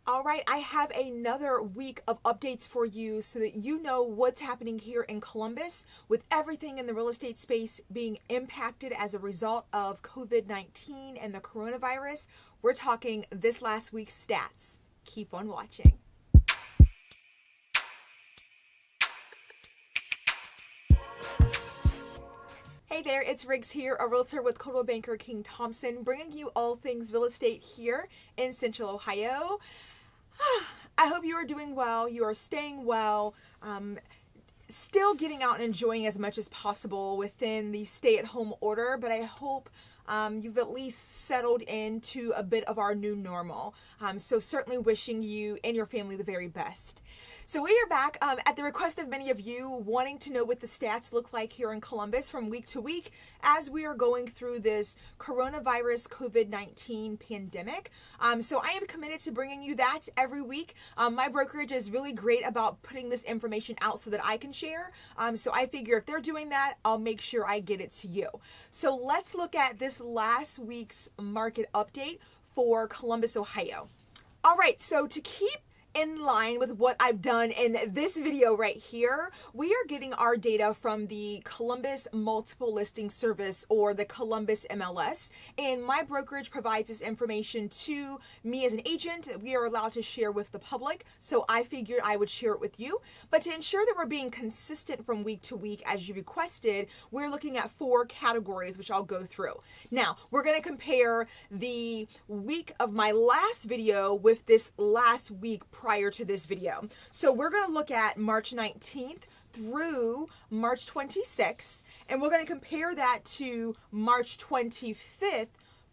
All right, I have another week of updates for you so that you know what's happening here in Columbus with everything in the real estate space being impacted as a result of COVID-19 and the coronavirus. We're talking this last week's stats. Keep on watching. Hey there, it's Riggs here, a realtor with Coldwell Banker King Thompson, bringing you all things real estate here in Central Ohio. I hope you are doing well, you are staying well, still getting out and enjoying as much as possible within the stay-at-home order, but I hope you've at least settled into a bit of our new normal. So certainly wishing you and your family the very best. So we are back at the request of many of you wanting to know what the stats look like here in Columbus from week to week as we are going through this coronavirus COVID-19 pandemic. So I am committed to bringing you that every week. My brokerage is really great about putting this information out so that I can share. So I figure if they're doing that, I'll make sure I get it to you. So let's look at this last week's market update for Columbus, Ohio. All right, so to keep in line with what I've done in this video right here, we are getting our data from the Columbus Multiple Listing Service, or the Columbus MLS, and my brokerage provides this information to me as an agent that we are allowed to share with the public, so I figured I would share it with you. But to ensure that we're being consistent from week to week as you requested, we're looking at 4 categories, which I'll go through. Now, we're going to compare the week of my last video with this last week prior to this video. So we're going to look at March 19th through March 26th, and we're going to compare that to March 25th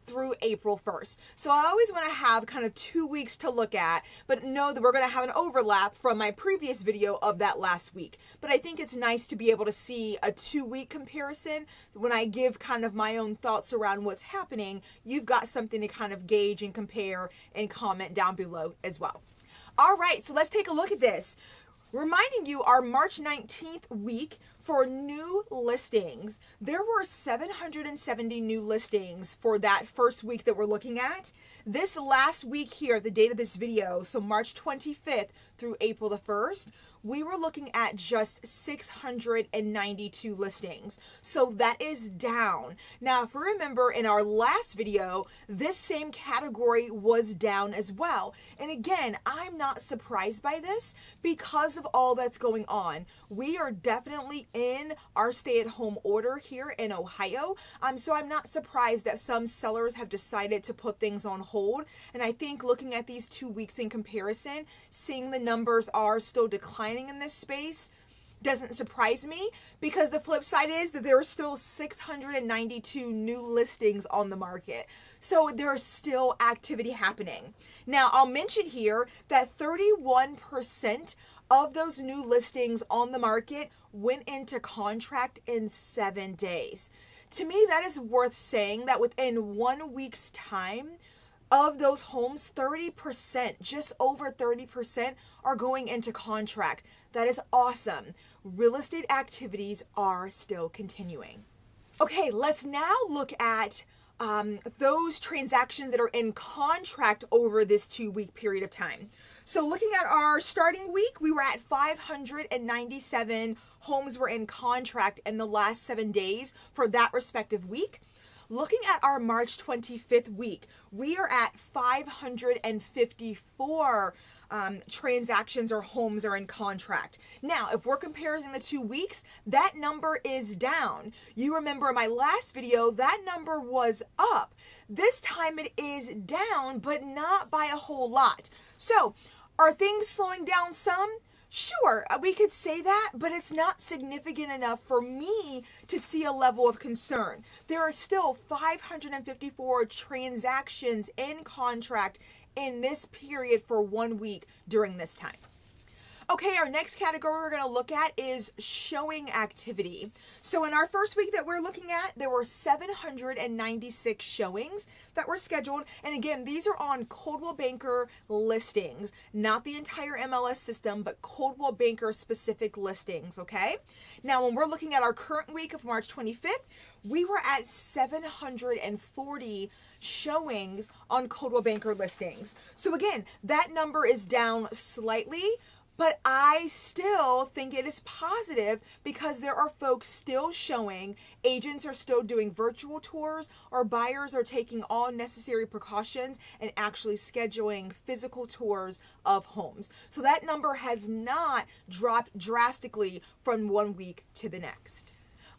through April 1st. So I always want to have kind of 2 weeks to look at, but know that we're going to have an overlap from my previous video of that last week. But I think it's nice to be able to see a 2-week comparison. When I give kind of my own thoughts around what's happening, you've got something to kind of gauge and compare and comment down below as well. All right, so let's take a look at this. Reminding you, our March 19th week for new listings, there were 770 new listings for that first week that we're looking at. This last week here, the date of this video, so March 25th through April the 1st, we were looking at just 692 listings. So that is down. Now, if you remember in our last video, this same category was down as well. And again, I'm not surprised by this because of all that's going on. We are definitely in our stay-at-home order here in Ohio. So I'm not surprised that some sellers have decided to put things on hold. And I think looking at these 2 weeks in comparison, seeing the numbers are still declining in this space doesn't surprise me, because the flip side is that there are still 692 new listings on the market. So there is still activity happening. Now, I'll mention here that 31% of those new listings on the market went into contract in 7 days. To me, that is worth saying that within 1 week's time, of those homes, 30%, just over 30%, are going into contract. That is awesome. Real estate activities are still continuing. Okay, let's now look at those transactions that are in contract over this 2-week period of time. So looking at our starting week, we were at 597 homes were in contract in the last 7 days for that respective week. Looking at our March 25th week, we are at 554 transactions or homes are in contract. Now, if we're comparing the 2 weeks, that number is down. You remember in my last video, that number was up. This time it is down, but not by a whole lot. So, are things slowing down some? Sure, we could say that, but it's not significant enough for me to see a level of concern. There are still 554 transactions in contract in this period for 1 week during this time. Okay, our next category we're going to look at is showing activity. So in our first week that we're looking at, there were 796 showings that were scheduled. And again, these are on Coldwell Banker listings, not the entire MLS system, but Coldwell Banker specific listings, okay? Now, when we're looking at our current week of March 25th, we were at 740 showings on Coldwell Banker listings. So again, that number is down slightly, but I still think it is positive because there are folks still showing, agents are still doing virtual tours, or buyers are taking all necessary precautions and actually scheduling physical tours of homes. So that number has not dropped drastically from one week to the next.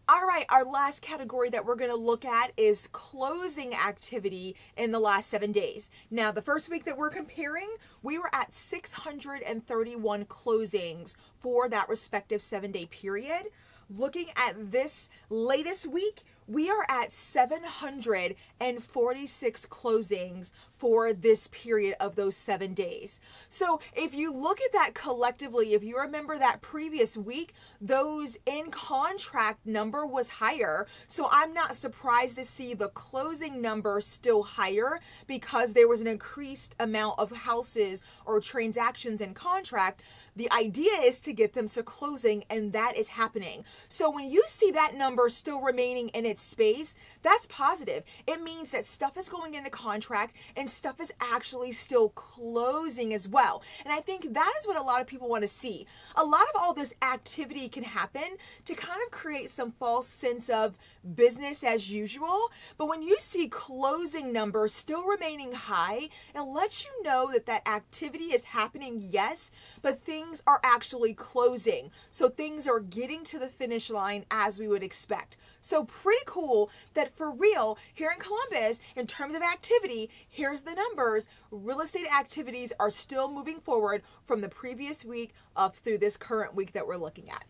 All right, our last category that we're going to look at is closing activity in the last 7 days. Now, the first week that we're comparing, we were at 631 closings for that respective 7-day period. Looking at this latest week, we are at 746 closings for this period of those 7 days. So if you look at that collectively, if you remember that previous week, those in contract number was higher. So I'm not surprised to see the closing number still higher because there was an increased amount of houses or transactions in contract. The idea is to get them to closing, and that is happening. So when you see that number still remaining in its space, that's positive. It means that stuff is going into contract and stuff is actually still closing as well. And I think that is what a lot of people want to see. A lot of all this activity can happen to kind of create some false sense of business as usual. But when you see closing numbers still remaining high, it lets you know that that activity is happening, yes, but things are actually closing. So things are getting to the finish line as we would expect. So pretty cool that for real, here in Columbus, in terms of activity, here's the numbers. Real estate activities are still moving forward from the previous week up through this current week that we're looking at.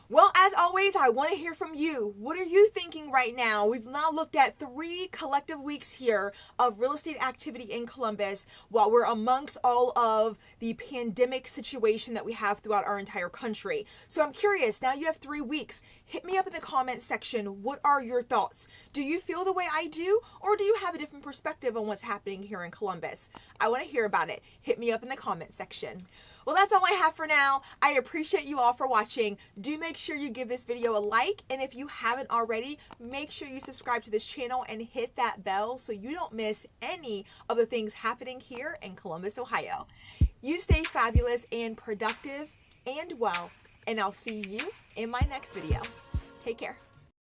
Well, as always, I want to hear from you. What are you thinking right now? We've now looked at 3 collective weeks here of real estate activity in Columbus while we're amongst all of the pandemic situation that we have throughout our entire country. So I'm curious, now you have 3 weeks. Hit me up in the comment section. What are your thoughts? Do you feel the way I do, or do you have a different perspective on what's happening here in Columbus? I want to hear about it. Hit me up in the comment section. Well, that's all I have for now. I appreciate you all for watching. Do make sure you give this video a like, and if you haven't already, make sure you subscribe to this channel and hit that bell so you don't miss any of the things happening here in Columbus, Ohio. You stay fabulous and productive and well, and I'll see you in my next video. Take care.